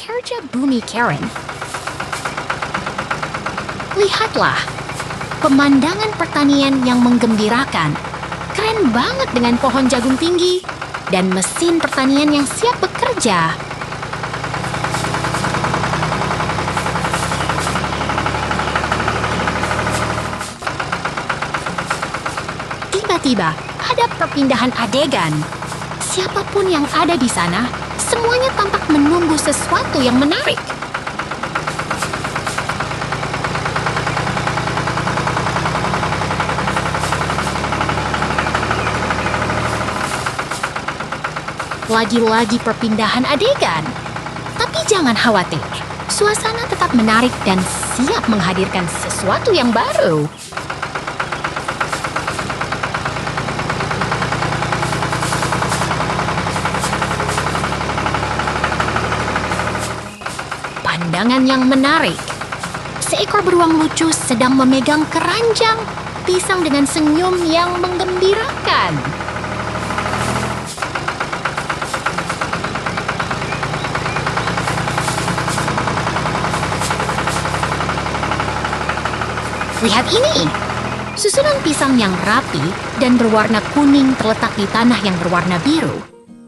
Kerja bumi Karen. Lihatlah, pemandangan pertanian yang menggembirakan. Keren banget dengan pohon jagung tinggi dan mesin pertanian yang siap bekerja. Tiba-tiba ada perpindahan adegan. Siapapun yang ada di sana, semuanya tampak menunggu sesuatu yang menarik. Lagi-lagi perpindahan adegan. Tapi jangan khawatir, suasana tetap menarik dan siap menghadirkan sesuatu yang baru. Pandangan yang menarik. Seekor beruang lucu sedang memegang keranjang pisang dengan senyum yang menggembirakan. Lihat ini, susunan pisang yang rapi dan berwarna kuning terletak di tanah yang berwarna biru.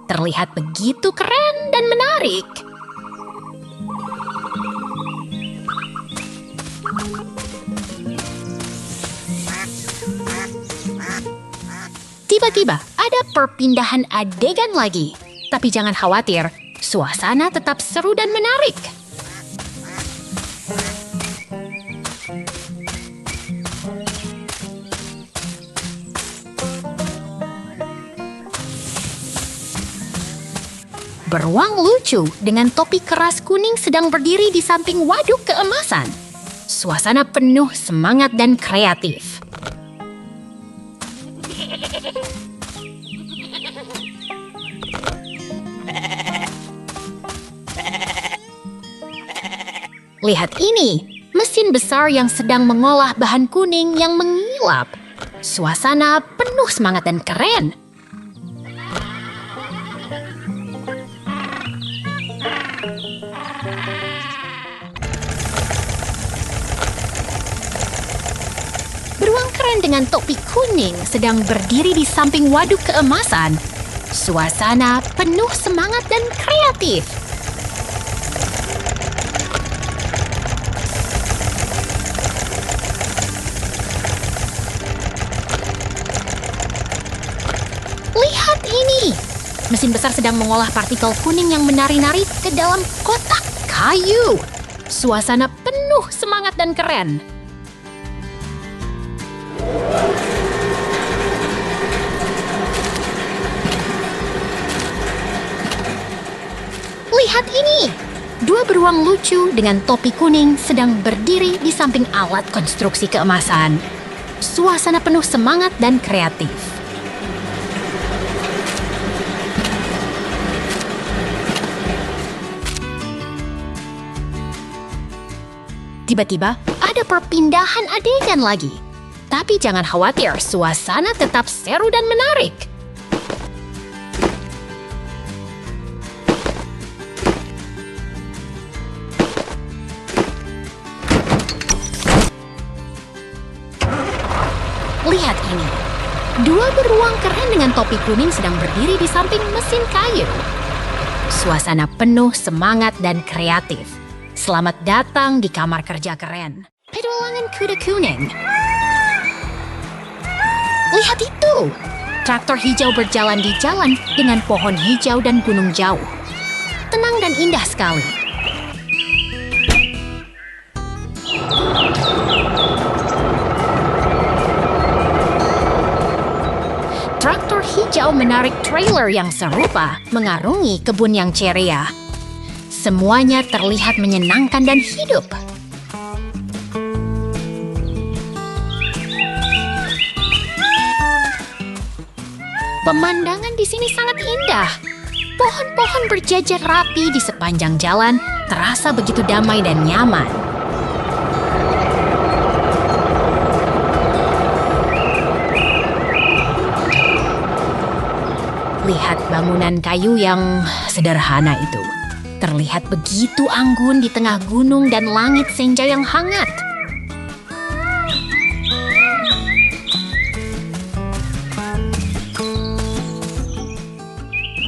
Terlihat begitu keren dan menarik. Tiba-tiba ada perpindahan adegan lagi. Tapi jangan khawatir, suasana tetap seru dan menarik. Beruang lucu dengan topi keras kuning sedang berdiri di samping waduk keemasan. Suasana penuh semangat dan kreatif. Lihat ini, mesin besar yang sedang mengolah bahan kuning yang mengilap. Suasana penuh semangat dan keren. Beruang keren dengan topi kuning sedang berdiri di samping waduk keemasan. Suasana penuh semangat dan kreatif. Lihat ini! Mesin besar sedang mengolah partikel kuning yang menari-nari ke dalam kotak kayu. Suasana penuh semangat dan keren. Lihat ini! Dua beruang lucu dengan topi kuning sedang berdiri di samping alat konstruksi keemasan. Suasana penuh semangat dan kreatif. Tiba-tiba ada perpindahan adegan lagi. Tapi jangan khawatir, suasana tetap seru dan menarik. Lihat ini. Dua beruang keren dengan topi kuning sedang berdiri di samping mesin kayu. Suasana penuh semangat dan kreatif. Selamat datang di kamar kerja keren. Petualangan kuda kuning. Lihat itu! Traktor hijau berjalan di jalan dengan pohon hijau dan gunung jauh. Tenang dan indah sekali. Traktor hijau menarik trailer yang serupa mengarungi kebun yang ceria. Semuanya terlihat menyenangkan dan hidup. Pemandangan di sini sangat indah. Pohon-pohon berjajar rapi di sepanjang jalan, terasa begitu damai dan nyaman. Lihat bangunan kayu yang sederhana itu. terlihat begitu anggun di tengah gunung dan langit senja yang hangat.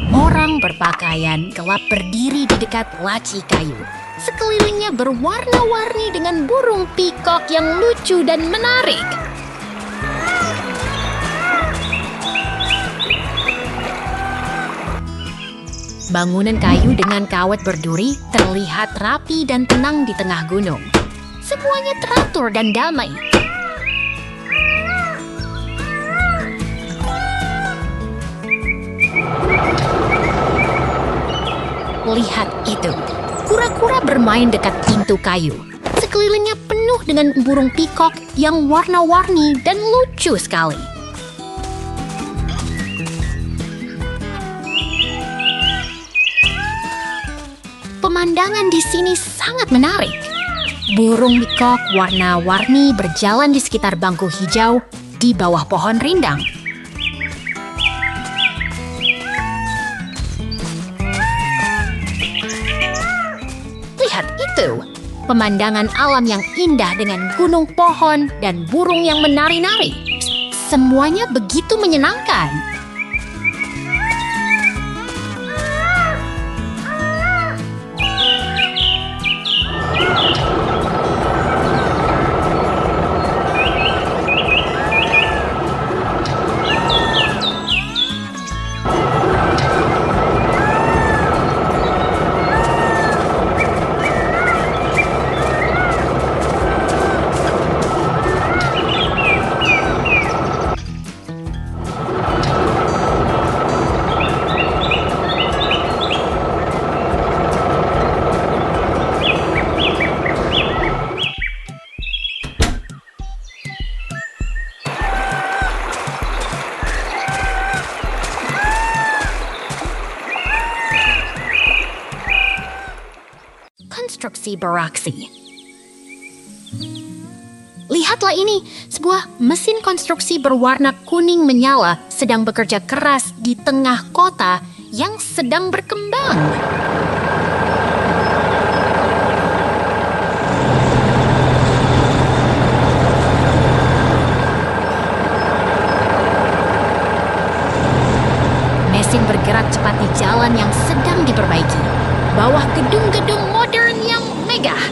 Orang berpakaian gelap berdiri di dekat laci kayu. Sekelilingnya berwarna-warni dengan burung pikok yang lucu dan menarik. Bangunan kayu dengan kawat berduri terlihat rapi dan tenang di tengah gunung. Semuanya teratur dan damai. Lihat itu, kura-kura bermain dekat pintu kayu. Sekelilingnya penuh dengan burung pikok yang warna-warni dan lucu sekali. Pemandangan di sini sangat menarik. Burung pikok warna-warni berjalan di sekitar bangku hijau di bawah pohon rindang. Lihat itu, pemandangan alam yang indah dengan gunung pohon dan burung yang menari-nari. Semuanya begitu menyenangkan. Konstruksi beraksi. Lihatlah ini, sebuah mesin konstruksi berwarna kuning menyala sedang bekerja keras di tengah kota yang sedang berkembang. Mesin bergerak cepat di jalan yang sedang diperbaiki, bawah gedung-gedung modern yang megah.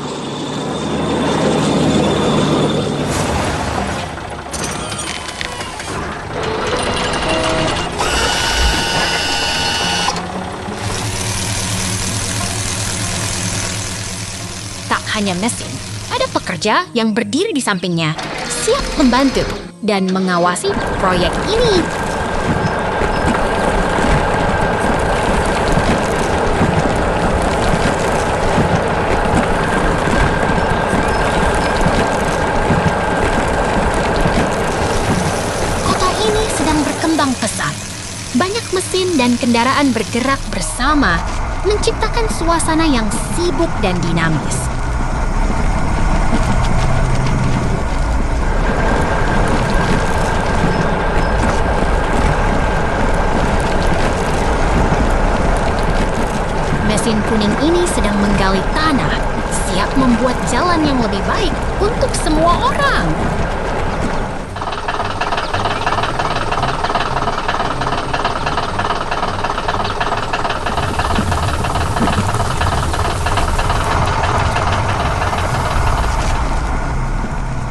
Tak hanya mesin, ada pekerja yang berdiri di sampingnya, siap membantu dan mengawasi proyek ini. Pesat. Banyak mesin dan kendaraan bergerak bersama, menciptakan suasana yang sibuk dan dinamis. Mesin kuning ini sedang menggali tanah, siap membuat jalan yang lebih baik untuk semua orang.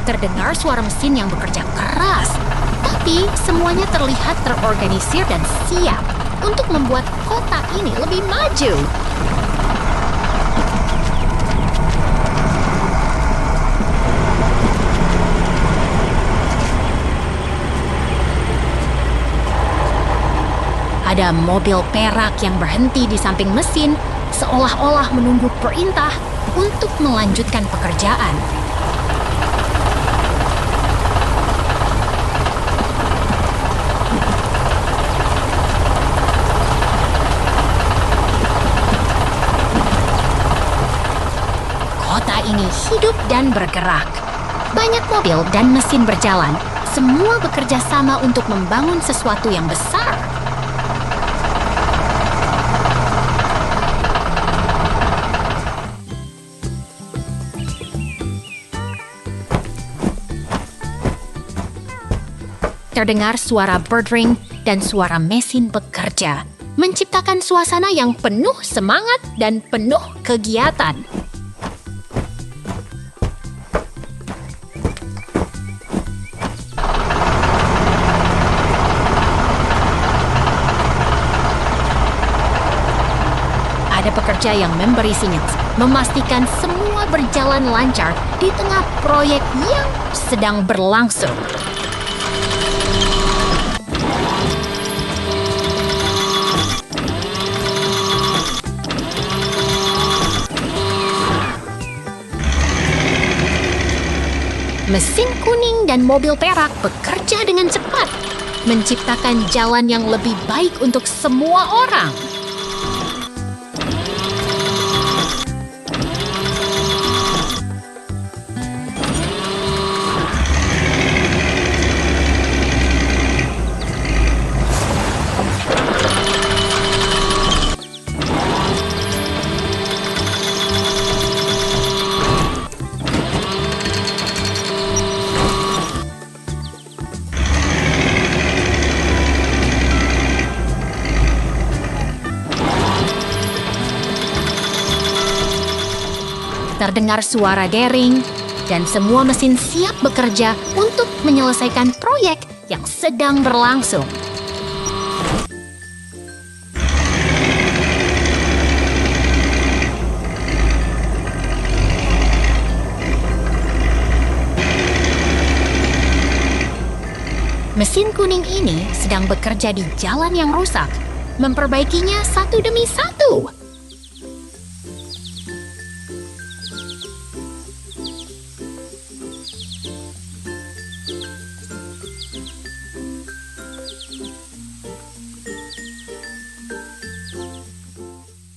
Terdengar suara mesin yang bekerja keras, tapi semuanya terlihat terorganisir dan siap untuk membuat kota ini lebih maju. Ada mobil perak yang berhenti di samping mesin, seolah-olah menunggu perintah untuk melanjutkan pekerjaan. Ini hidup dan bergerak. Banyak mobil dan mesin berjalan, semua bekerja sama untuk membangun sesuatu yang besar. terdengar suara bird ring dan suara mesin bekerja, menciptakan suasana yang penuh semangat dan penuh kegiatan. Ada pekerja yang memberi sinyal, memastikan semua berjalan lancar di tengah proyek yang sedang berlangsung. Mesin kuning dan mobil perak bekerja dengan cepat, menciptakan jalan yang lebih baik untuk semua orang. Terdengar suara dering, dan semua mesin siap bekerja untuk menyelesaikan proyek yang sedang berlangsung. Mesin kuning ini sedang bekerja di jalan yang rusak, memperbaikinya satu demi satu.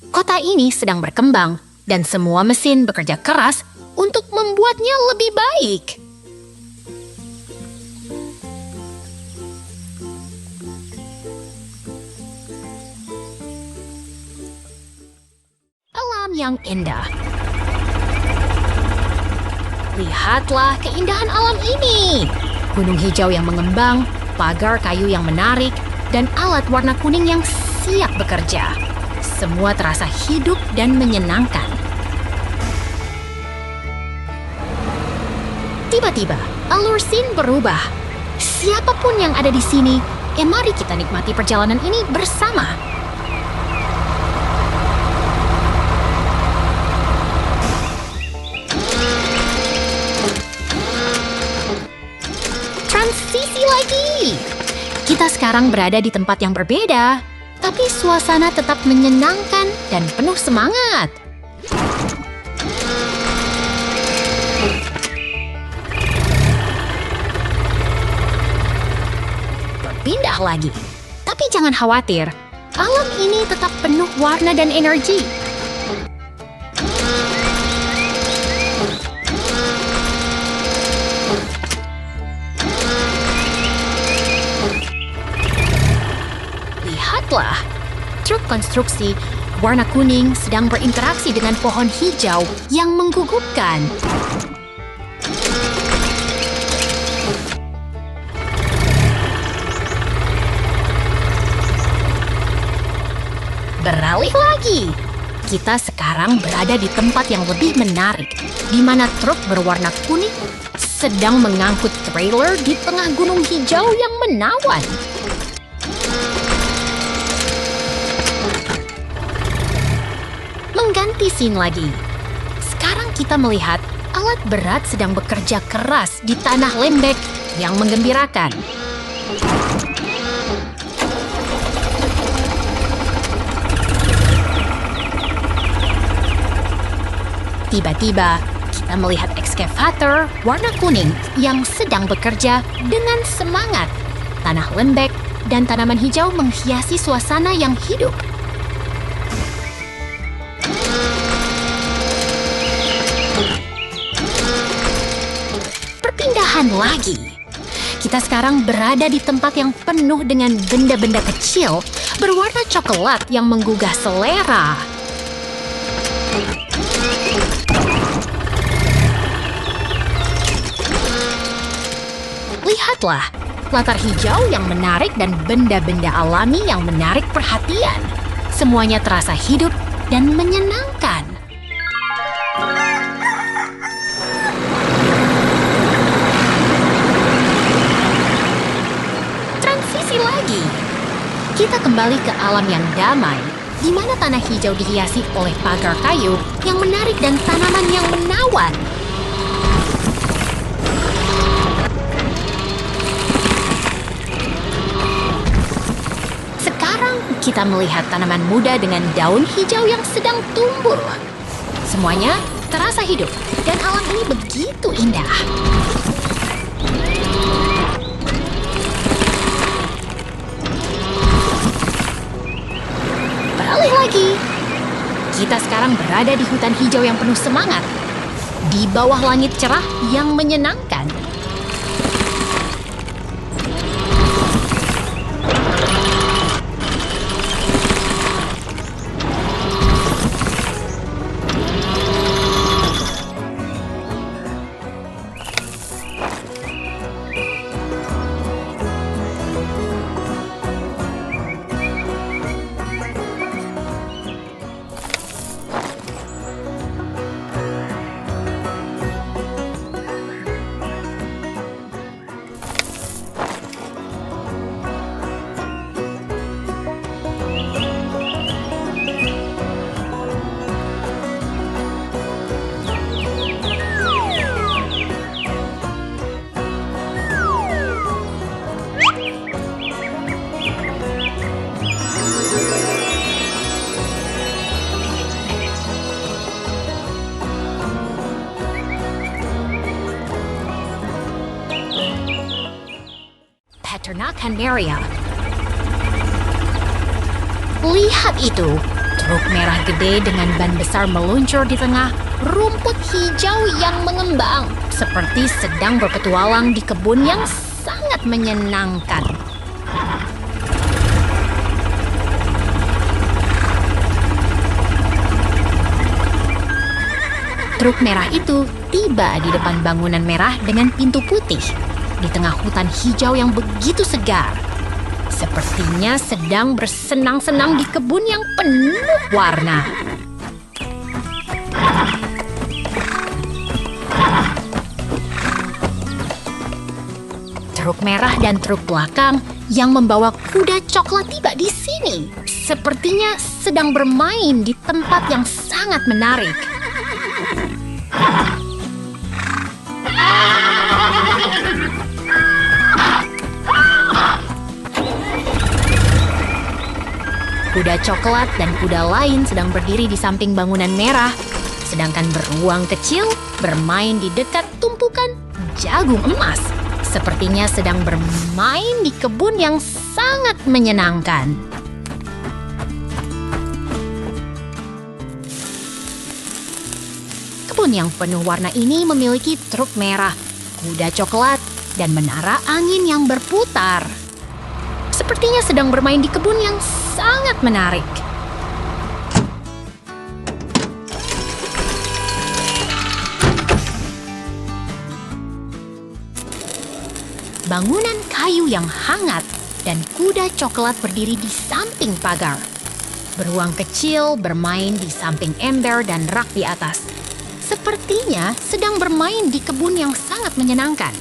Kota ini sedang berkembang, dan semua mesin bekerja keras untuk membuatnya lebih baik. Alam yang indah. Lihatlah keindahan alam ini. Gunung hijau yang mengembang, pagar kayu yang menarik, dan alat warna kuning yang siap bekerja. Semua terasa hidup dan menyenangkan. Tiba-tiba, alur scene berubah. Siapapun yang ada di sini, mari kita nikmati perjalanan ini bersama. Transisi lagi. Kita sekarang berada di tempat yang berbeda, tapi suasana tetap menyenangkan dan penuh semangat. Berpindah lagi. Tapi jangan khawatir, alam ini tetap penuh warna dan energi. Lihatlah, truk konstruksi warna kuning sedang berinteraksi dengan pohon hijau yang menggugupkan. Beralih lagi. Kita sekarang berada di tempat yang lebih menarik, di mana truk berwarna kuning sedang mengangkut trailer di tengah gunung hijau yang menawan. Mengganti scene lagi. Sekarang kita melihat alat berat sedang bekerja keras di tanah lembek yang menggembirakan. Tiba-tiba, kita melihat ekskavator warna kuning yang sedang bekerja dengan semangat. Tanah lembek dan tanaman hijau menghiasi suasana yang hidup. Perpindahan lagi. Kita sekarang berada di tempat yang penuh dengan benda-benda kecil berwarna coklat yang menggugah selera. Lihatlah, latar hijau yang menarik dan benda-benda alami yang menarik perhatian. Semuanya terasa hidup dan menyenangkan. Transisi lagi. Kita kembali ke alam yang damai, di mana tanah hijau dihiasi oleh pagar kayu yang menarik dan tanaman yang menawan. Sekarang kita melihat tanaman muda dengan daun hijau yang sedang tumbuh. Semuanya terasa hidup dan alam ini begitu indah. Beralih lagi. Kita sekarang berada di hutan hijau yang penuh semangat, di bawah langit cerah yang menyenangkan. Peternakan Maria. Lihat itu, truk merah gede dengan ban besar meluncur di tengah rumput hijau yang mengembang, seperti sedang berpetualang di kebun yang sangat menyenangkan. Truk merah itu tiba di depan bangunan merah dengan pintu putih, di tengah hutan hijau yang begitu segar. Sepertinya sedang bersenang-senang di kebun yang penuh warna. Truk merah dan truk belakang yang membawa kuda coklat tiba di sini. Sepertinya sedang bermain di tempat yang sangat menarik. Kuda coklat dan kuda lain sedang berdiri di samping bangunan merah, sedangkan beruang kecil bermain di dekat tumpukan jagung emas. Sepertinya sedang bermain di kebun yang sangat menyenangkan. Kebun yang penuh warna ini memiliki truk merah, kuda coklat, dan menara angin yang berputar. Sepertinya sedang bermain di kebun yang sangat menarik. Bangunan kayu yang hangat dan kuda coklat berdiri di samping pagar. Beruang kecil bermain di samping ember dan rak di atas. Sepertinya sedang bermain di kebun yang sangat menyenangkan.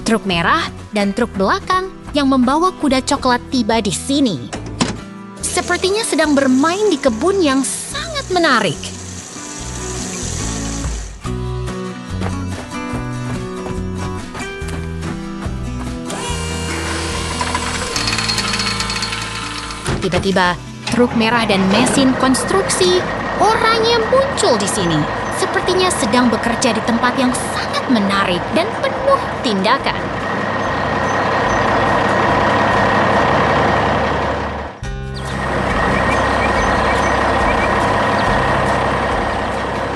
Truk merah dan truk belakang yang membawa kuda coklat tiba di sini. Sepertinya sedang bermain di kebun yang sangat menarik. Tiba-tiba, truk merah dan mesin konstruksi oranye muncul di sini. Sepertinya sedang bekerja di tempat yang sangat menarik dan penuh tindakan.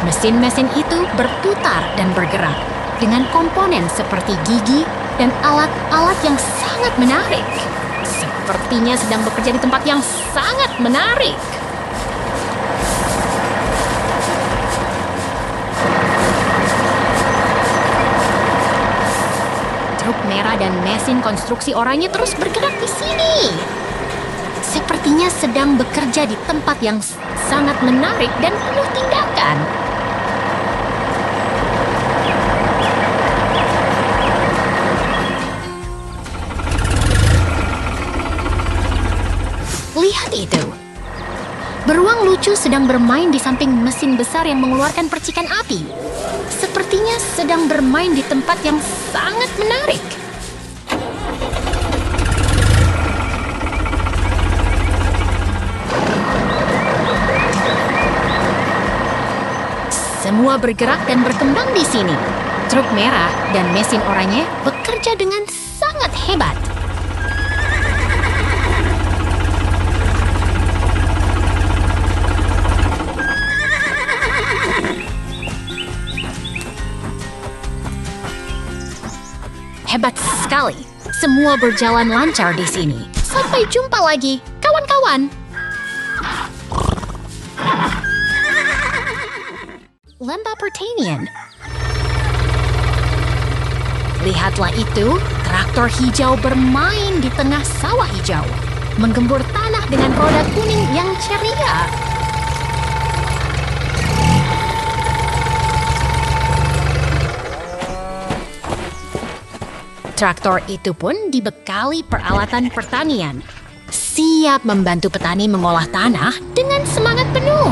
Mesin-mesin itu berputar dan bergerak dengan komponen seperti gigi dan alat-alat yang sangat menarik. Sepertinya sedang bekerja di tempat yang sangat menarik. merah dan mesin konstruksi oranye terus bergerak di sini. Sepertinya sedang bekerja di tempat yang sangat menarik dan penuh tindakan. Lihat itu. Beruang lucu sedang bermain di samping mesin besar yang mengeluarkan percikan api. Sepertinya sedang bermain di tempat yang sangat menarik. Semua bergerak dan berkembang di sini. Truk merah dan mesin oranye bekerja dengan sangat hebat. Hebat sekali. Semua berjalan lancar di sini. Sampai jumpa lagi, kawan-kawan. Lembah pertanian. Lihatlah itu, traktor hijau bermain di tengah sawah hijau, menggembur tanah dengan roda kuning yang ceria. Traktor itu pun dibekali peralatan pertanian, siap membantu petani mengolah tanah dengan semangat penuh.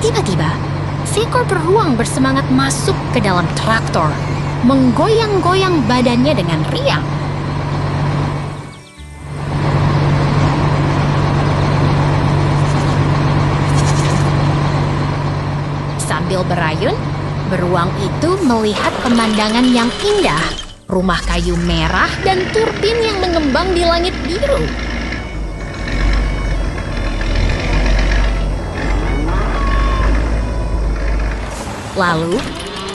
Tiba-tiba, seekor beruang bersemangat masuk ke dalam traktor, menggoyang-goyang badannya dengan riang. Sambil berayun, beruang itu melihat pemandangan yang indah, rumah kayu merah dan turbin yang mengembang di langit biru. Lalu,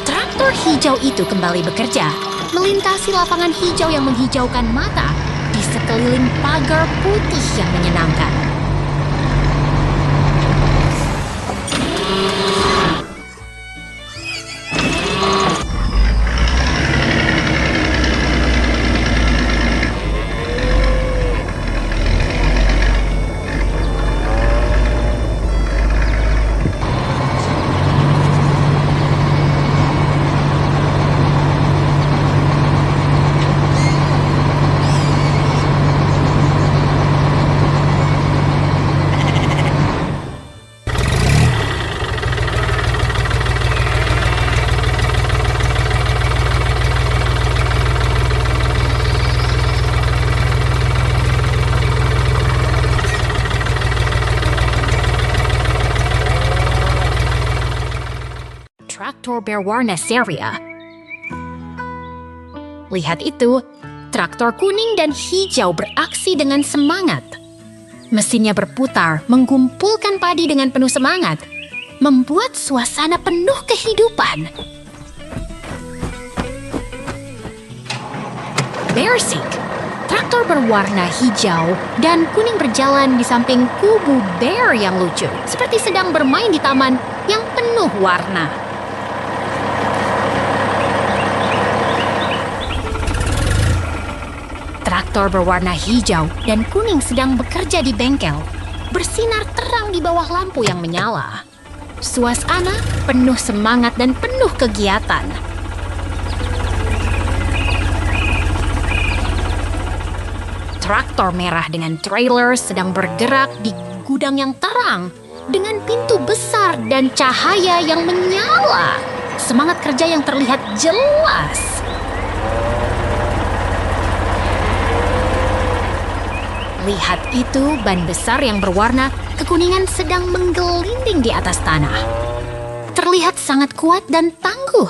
traktor hijau itu kembali bekerja, melintasi lapangan hijau yang menghijaukan mata di sekeliling pagar putih yang menyenangkan. Traktor berwarna ceria. Lihat itu, traktor kuning dan hijau beraksi dengan semangat. Mesinnya berputar, menggumpulkan padi dengan penuh semangat, membuat suasana penuh kehidupan. Bearsik, traktor berwarna hijau dan kuning berjalan di samping kubu bear yang lucu, seperti sedang bermain di taman yang penuh warna. Traktor berwarna hijau dan kuning sedang bekerja di bengkel, bersinar terang di bawah lampu yang menyala. Suasana penuh semangat dan penuh kegiatan. Traktor merah dengan trailer sedang bergerak di gudang yang terang dengan pintu besar dan cahaya yang menyala. Semangat kerja yang terlihat jelas. Lihat itu, ban besar yang berwarna kekuningan sedang menggelinding di atas tanah. Terlihat sangat kuat dan tangguh.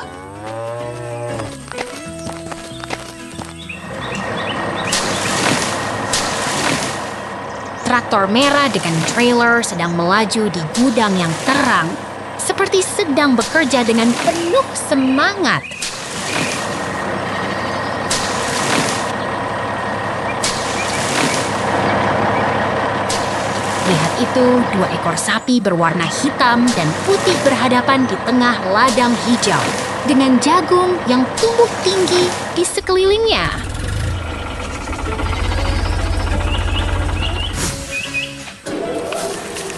Traktor merah dengan trailer sedang melaju di gudang yang terang, seperti sedang bekerja dengan penuh semangat. Lihat itu, dua ekor sapi berwarna hitam dan putih berhadapan di tengah ladang hijau dengan jagung yang tumbuh tinggi di sekelilingnya.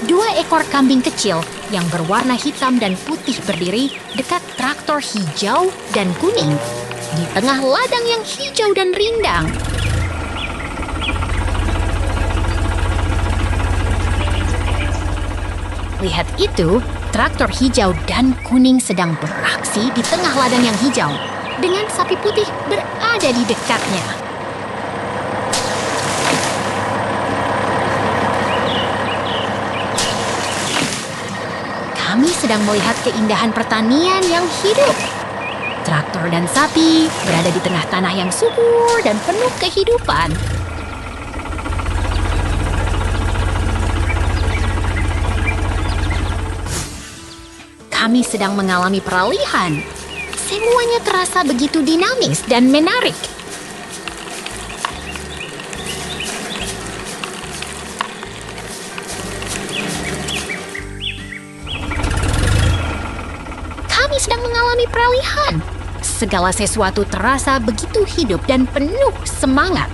Dua ekor kambing kecil yang berwarna hitam dan putih berdiri dekat traktor hijau dan kuning di tengah ladang yang hijau dan rindang. Lihat itu, traktor hijau dan kuning sedang beraksi di tengah ladang yang hijau dengan sapi putih berada di dekatnya. Kami sedang melihat keindahan pertanian yang hidup. Traktor dan sapi berada di tengah tanah yang subur dan penuh kehidupan. Kami sedang mengalami peralihan. Semuanya terasa begitu dinamis dan menarik. Kami sedang mengalami peralihan. Segala sesuatu terasa begitu hidup dan penuh semangat.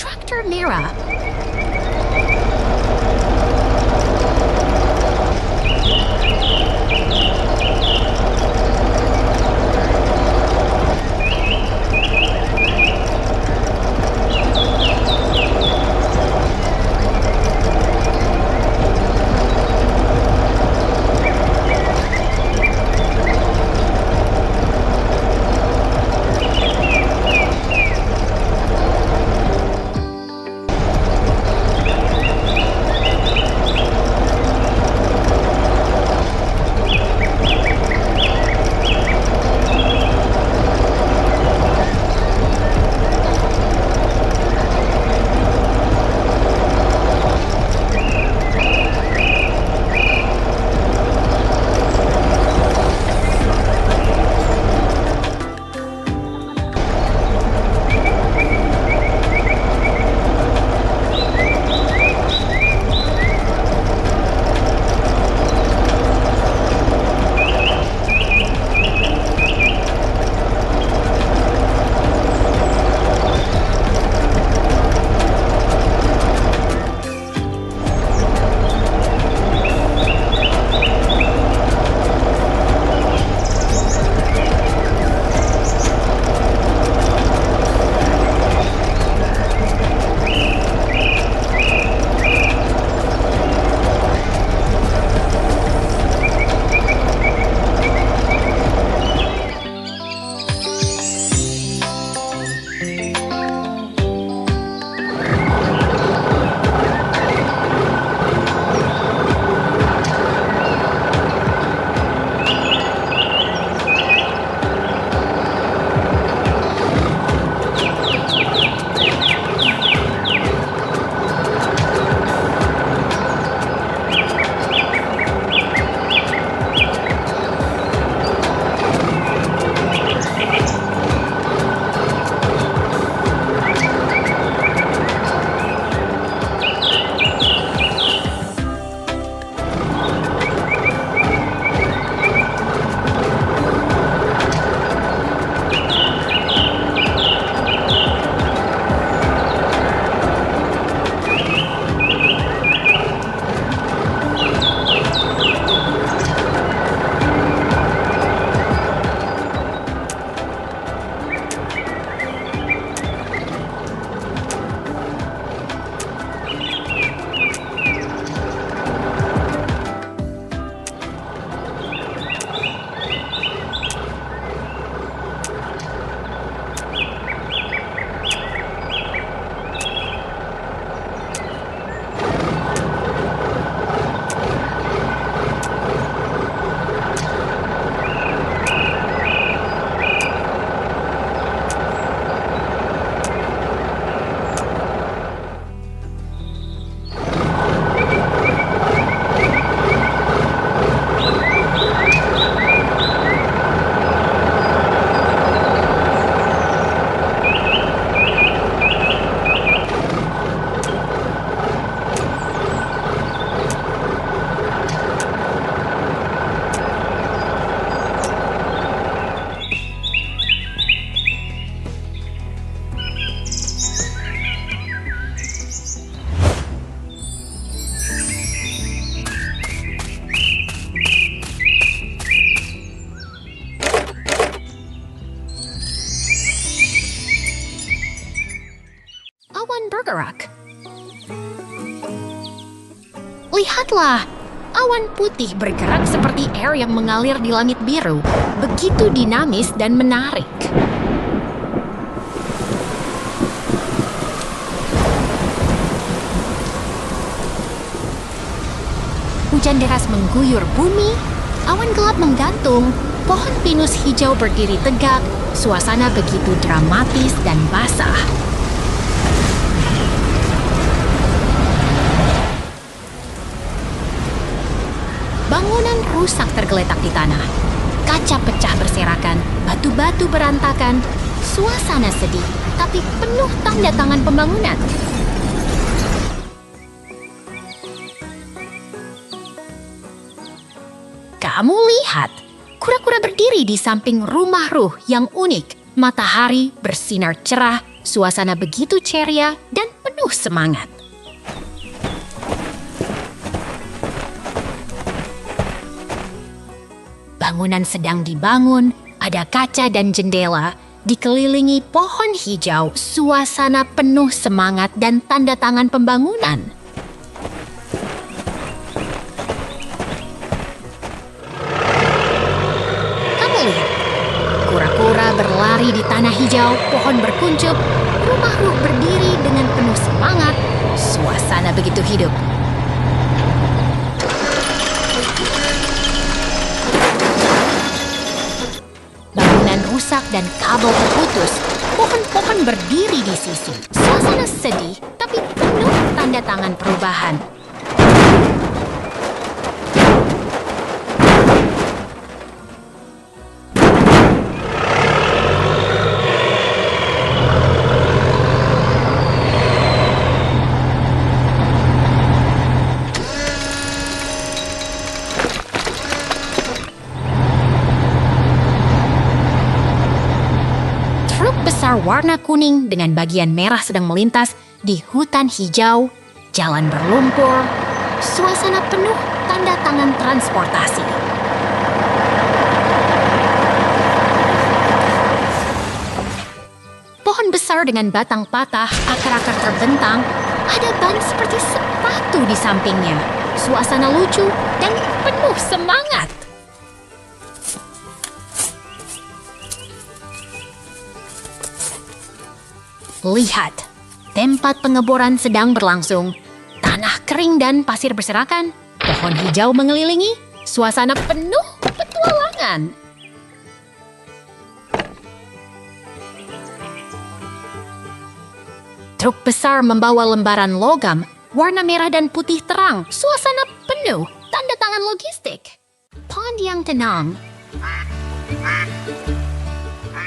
Traktor merah. bergerak. Lihatlah, awan putih bergerak seperti air yang mengalir di langit biru, begitu dinamis dan menarik. Hujan deras mengguyur bumi, awan gelap menggantung, pohon pinus hijau berdiri tegak, suasana begitu dramatis dan basah. Bangunan rusak tergeletak di tanah. Kaca pecah berserakan, batu-batu berantakan. Suasana sedih, tapi penuh tanda tangan pembangunan. Kamu lihat, kura-kura berdiri di samping rumah Ruh yang unik. Matahari bersinar cerah, suasana begitu ceria dan penuh semangat. Bangunan sedang dibangun, ada kaca dan jendela, dikelilingi pohon hijau, suasana penuh semangat dan tanda tangan pembangunan. Kamu lihat, kura-kura berlari di tanah hijau, pohon berkuncup, rumah Ruh berdiri dengan penuh semangat, suasana begitu hidup. Rusak dan kabel terputus, pohon-pohon berdiri di sisi. Suasana sedih, tapi penuh tanda tangan perubahan. Warna kuning dengan bagian merah sedang melintas di hutan hijau, jalan berlumpur, suasana penuh tanda tangan transportasi. Pohon besar dengan batang patah, akar-akar terbentang, ada ban seperti sepatu di sampingnya. Suasana lucu dan penuh semangat. Lihat, tempat pengeboran sedang berlangsung. Tanah kering dan pasir berserakan. Pohon hijau mengelilingi. Suasana penuh petualangan. Truk besar membawa lembaran logam, warna merah dan putih terang. Suasana penuh tanda tangan logistik. Pond yang tenang.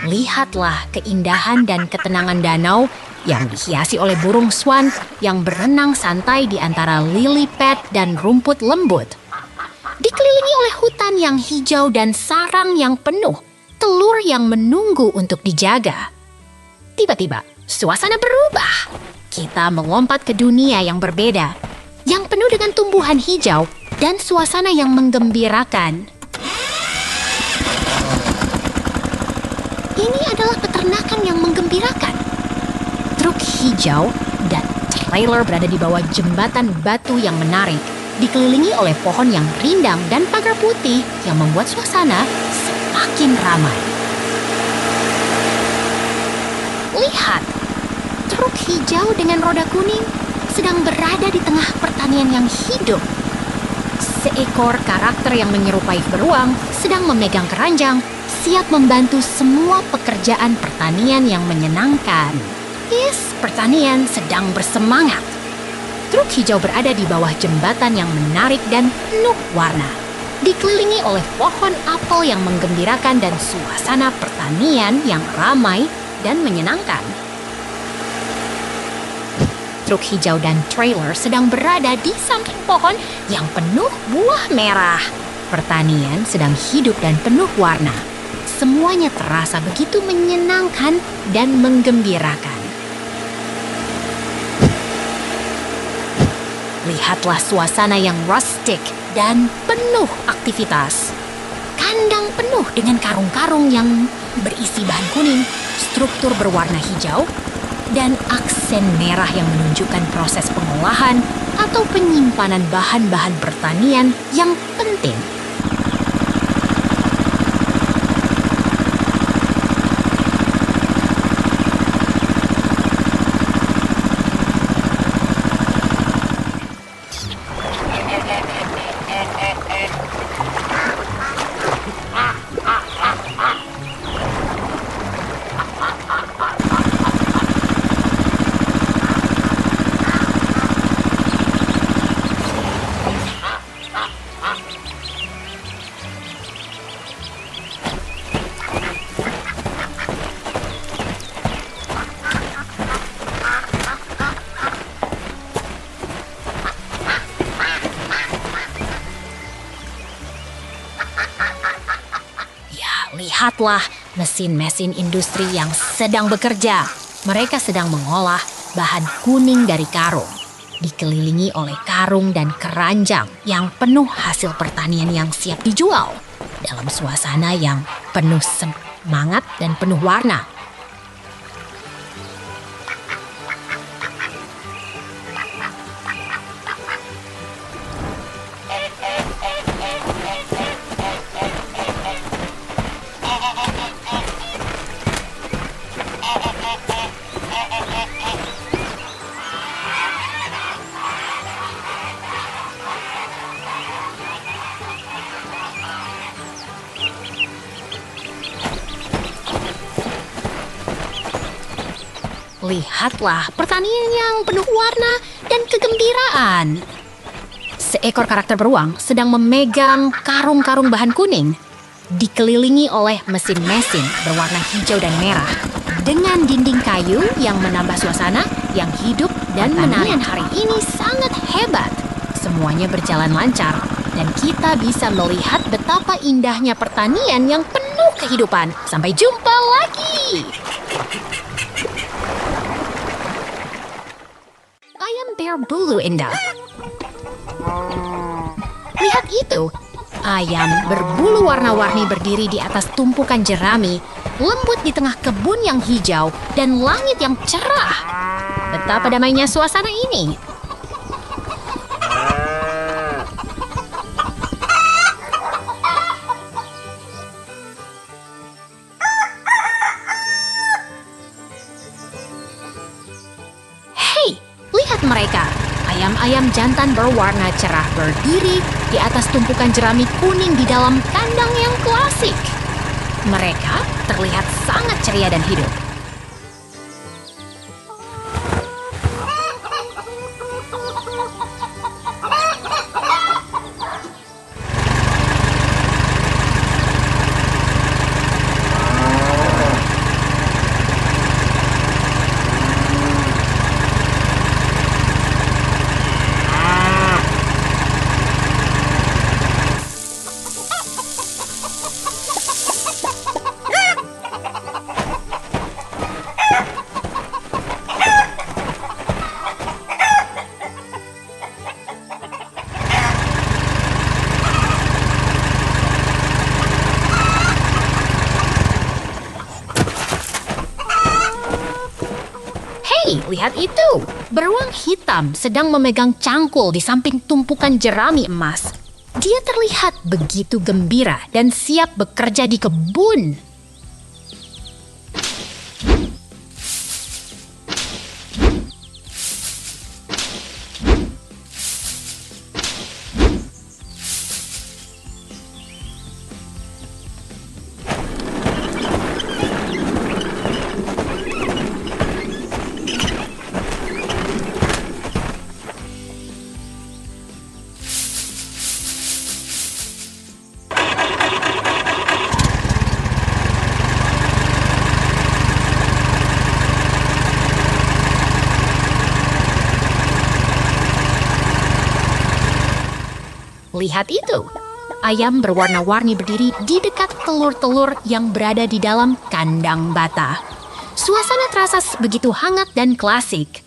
Lihatlah keindahan dan ketenangan danau yang dihiasi oleh burung swan yang berenang santai di antara lily pad dan rumput lembut. Dikelilingi oleh hutan yang hijau dan sarang yang penuh, telur yang menunggu untuk dijaga. Tiba-tiba, suasana berubah. Kita melompat ke dunia yang berbeda, yang penuh dengan tumbuhan hijau dan suasana yang menggembirakan. Ini adalah peternakan yang menggembirakan. Truk hijau dan trailer berada di bawah jembatan batu yang menarik, dikelilingi oleh pohon yang rindang dan pagar putih yang membuat suasana semakin ramai. Lihat, truk hijau dengan roda kuning sedang berada di tengah pertanian yang hidup. Seekor karakter yang menyerupai beruang sedang memegang keranjang, siap membantu semua pekerjaan pertanian yang menyenangkan. Yes, pertanian sedang bersemangat. Truk hijau berada di bawah jembatan yang menarik dan penuh warna. Dikelilingi oleh pohon apel yang menggembirakan dan suasana pertanian yang ramai dan menyenangkan. Truk hijau dan trailer sedang berada di samping pohon yang penuh buah merah. Pertanian sedang hidup dan penuh warna. Semuanya terasa begitu menyenangkan dan menggembirakan. Lihatlah suasana yang rustic dan penuh aktivitas. Kandang penuh dengan karung-karung yang berisi bahan kuning, struktur berwarna hijau, dan aksen merah yang menunjukkan proses pengolahan atau penyimpanan bahan-bahan pertanian yang penting. Lihatlah mesin-mesin industri yang sedang bekerja. Mereka sedang mengolah bahan kuning dari karung, dikelilingi oleh karung dan keranjang yang penuh hasil pertanian yang siap dijual dalam suasana yang penuh semangat dan penuh warna. Lihatlah pertanian yang penuh warna dan kegembiraan. Seekor karakter beruang sedang memegang karung-karung bahan kuning, dikelilingi oleh mesin-mesin berwarna hijau dan merah. Dengan dinding kayu yang menambah suasana yang hidup dan menarik. Hari ini sangat hebat. Semuanya berjalan lancar dan kita bisa melihat betapa indahnya pertanian yang penuh kehidupan. Sampai jumpa lagi. Ayam berbulu indah. Lihat itu, ayam berbulu warna-warni berdiri di atas tumpukan jerami, lembut di tengah kebun yang hijau dan langit yang cerah. Betapa damainya suasana ini. Lihat mereka, ayam-ayam jantan berwarna cerah berdiri di atas tumpukan jerami kuning di dalam kandang yang klasik. Mereka terlihat sangat ceria dan hidup. Lihat itu, beruang hitam sedang memegang cangkul di samping tumpukan jerami emas. Dia terlihat begitu gembira dan siap bekerja di kebun. Lihat itu, ayam berwarna-warni berdiri di dekat telur-telur yang berada di dalam kandang bata. Suasana terasa begitu hangat dan klasik.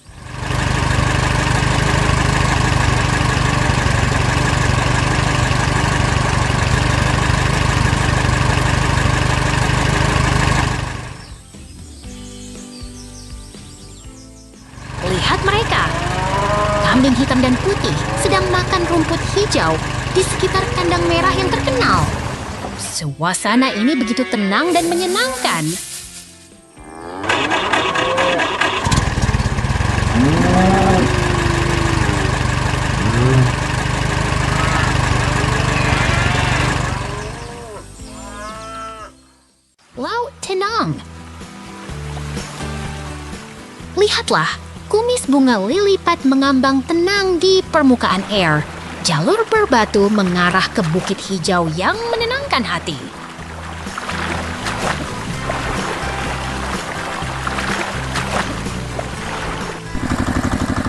hijau di sekitar kandang merah yang terkenal. Suasana ini begitu tenang dan menyenangkan. Laut tenang. Lihatlah, kumis bunga lili pad mengambang tenang di permukaan air. Jalur berbatu mengarah ke bukit hijau yang menenangkan hati.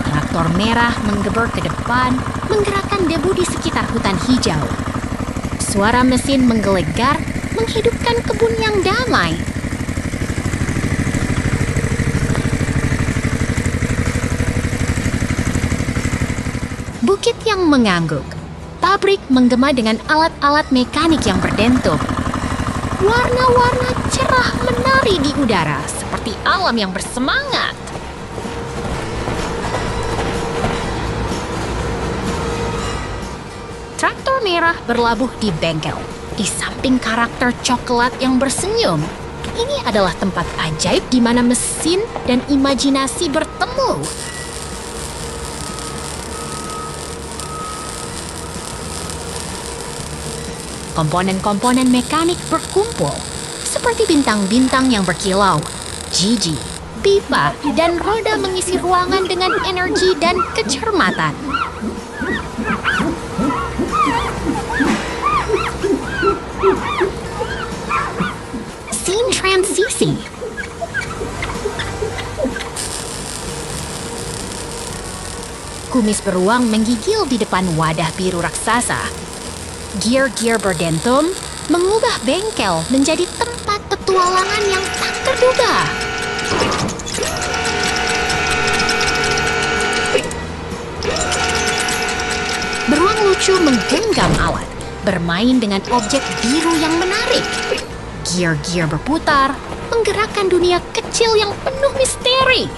Traktor merah menggeber ke depan, menggerakkan debu di sekitar hutan hijau. Suara mesin menggelegar, menghidupkan kebun yang damai. Bukit yang mengangguk. Pabrik menggema dengan alat-alat mekanik yang berdentum. Warna-warna cerah menari di udara seperti alam yang bersemangat. Traktor merah berlabuh di bengkel, di samping karakter coklat yang bersenyum. Ini adalah tempat ajaib di mana mesin dan imajinasi bertemu. Komponen-komponen mekanik berkumpul, seperti bintang-bintang yang berkilau. Gigi, pipa, dan roda mengisi ruangan dengan energi dan kecermatan. Scene transisi. Kumis beruang menggigil di depan wadah biru raksasa. Gear-gear berdentum mengubah bengkel menjadi tempat petualangan yang tak terduga. Beruang lucu menggenggam alat, bermain dengan objek biru yang menarik. Gear-gear berputar, menggerakkan dunia kecil yang penuh misteri.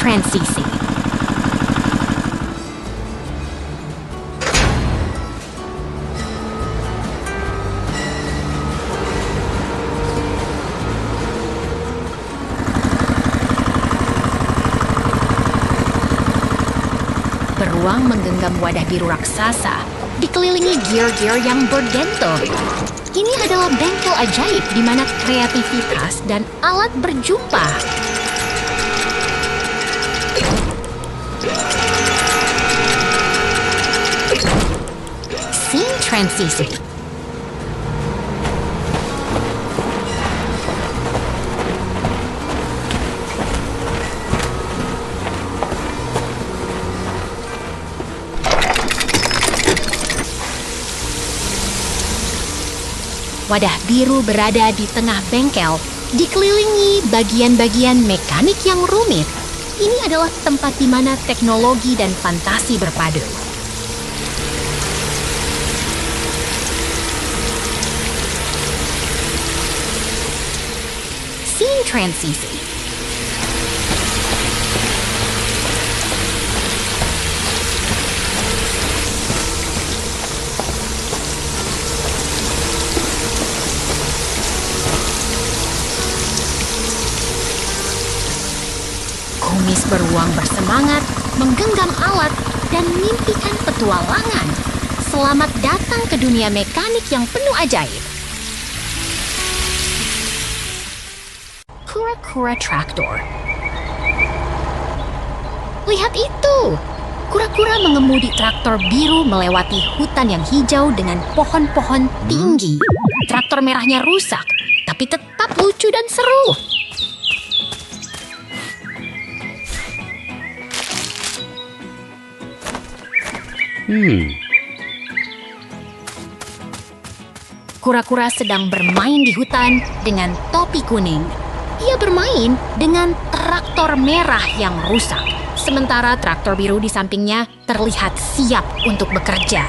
Transisi. Beruang menggenggam wadah biru raksasa, dikelilingi gear-gear yang berdentum. Ini adalah bengkel ajaib di mana kreativitas dan alat berjumpa. Scene transisi. Wadah biru berada di tengah bengkel, dikelilingi bagian-bagian mekanik yang rumit. Ini adalah tempat di mana teknologi dan fantasi berpadu. Scene transisi. Kumis beruang bersemangat, menggenggam alat, dan mimpikan petualangan. Selamat datang ke dunia mekanik yang penuh ajaib. Kura-kura traktor. Lihat itu! Kura-kura mengemudi traktor biru melewati hutan yang hijau dengan pohon-pohon tinggi. Traktor merahnya rusak, tapi tetap lucu dan seru. Kura-kura sedang bermain di hutan dengan topi kuning. Ia bermain dengan traktor merah yang rusak, sementara traktor biru di sampingnya terlihat siap untuk bekerja.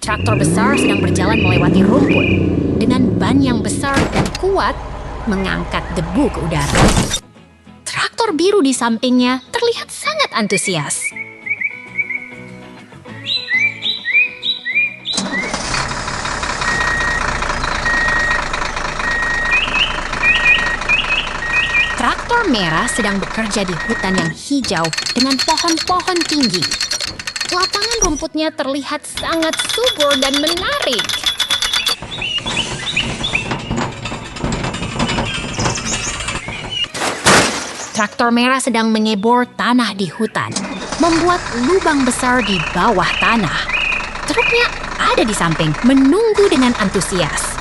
Traktor besar sedang berjalan melewati rumput. Dengan ban yang besar dan kuat, mengangkat debu ke udara. Traktor biru di sampingnya terlihat sangat antusias. Traktor merah sedang bekerja di hutan yang hijau dengan pohon-pohon tinggi. Lapangan rumputnya terlihat sangat subur dan menarik. Traktor merah sedang mengebor tanah di hutan, membuat lubang besar di bawah tanah. Truknya ada di samping, menunggu dengan antusias.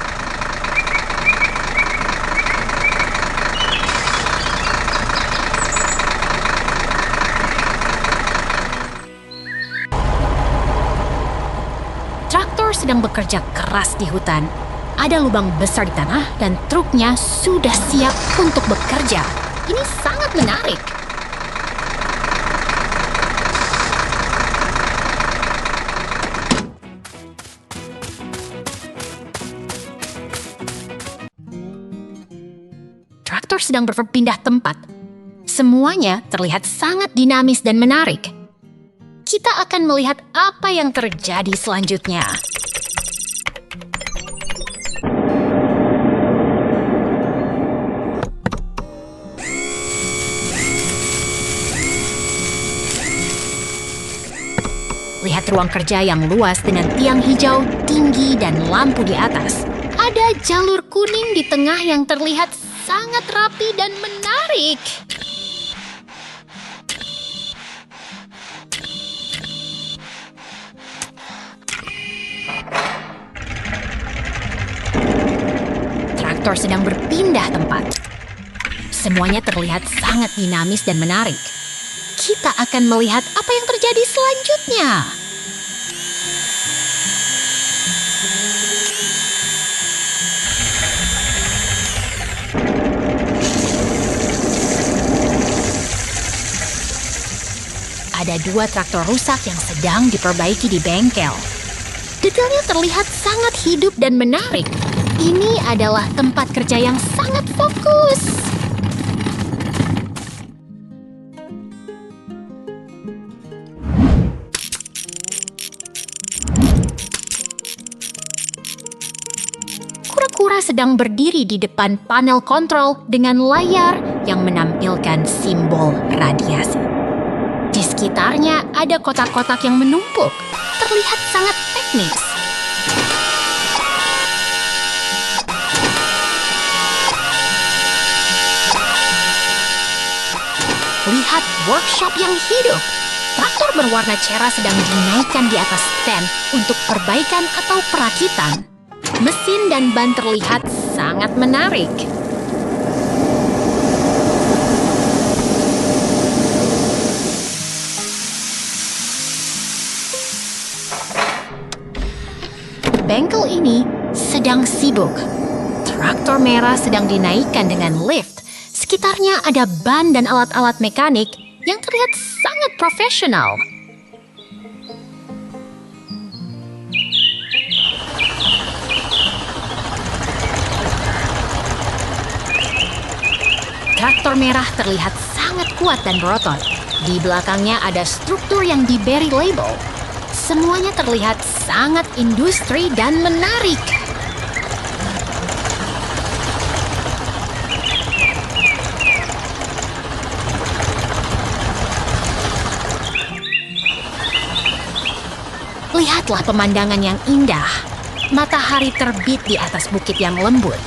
Traktor sedang bekerja keras di hutan. Ada lubang besar di tanah dan truknya sudah siap untuk bekerja. Ini sangat menarik. Traktor sedang berpindah tempat. Semuanya terlihat sangat dinamis dan menarik. Kita akan melihat apa yang terjadi selanjutnya. Lihat ruang kerja yang luas dengan tiang hijau, tinggi, dan lampu di atas. Ada jalur kuning di tengah yang terlihat sangat rapi dan menarik. Traktor sedang berpindah tempat. Semuanya terlihat sangat dinamis dan menarik. Kita akan melihat apa yang terjadi selanjutnya. Ada 2 traktor rusak yang sedang diperbaiki di bengkel. Detailnya terlihat sangat hidup dan menarik. Ini adalah tempat kerja yang sangat fokus. Kura-kura sedang berdiri di depan panel kontrol dengan layar yang menampilkan simbol radiasi. Di sekitarnya ada kotak-kotak yang menumpuk, terlihat sangat teknis. Lihat workshop yang hidup. Traktor berwarna cerah sedang dinaikkan di atas stand untuk perbaikan atau perakitan. Mesin dan ban terlihat sangat menarik. Bengkel ini sedang sibuk. Traktor merah sedang dinaikkan dengan lift. Sekitarnya ada ban dan alat-alat mekanik yang terlihat sangat profesional. Traktor merah terlihat sangat kuat dan berotot. Di belakangnya ada struktur yang diberi label. Semuanya terlihat sangat industri dan menarik. Lihatlah pemandangan yang indah. Matahari terbit di atas bukit yang lembut.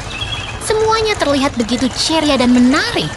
Semuanya terlihat begitu ceria dan menarik.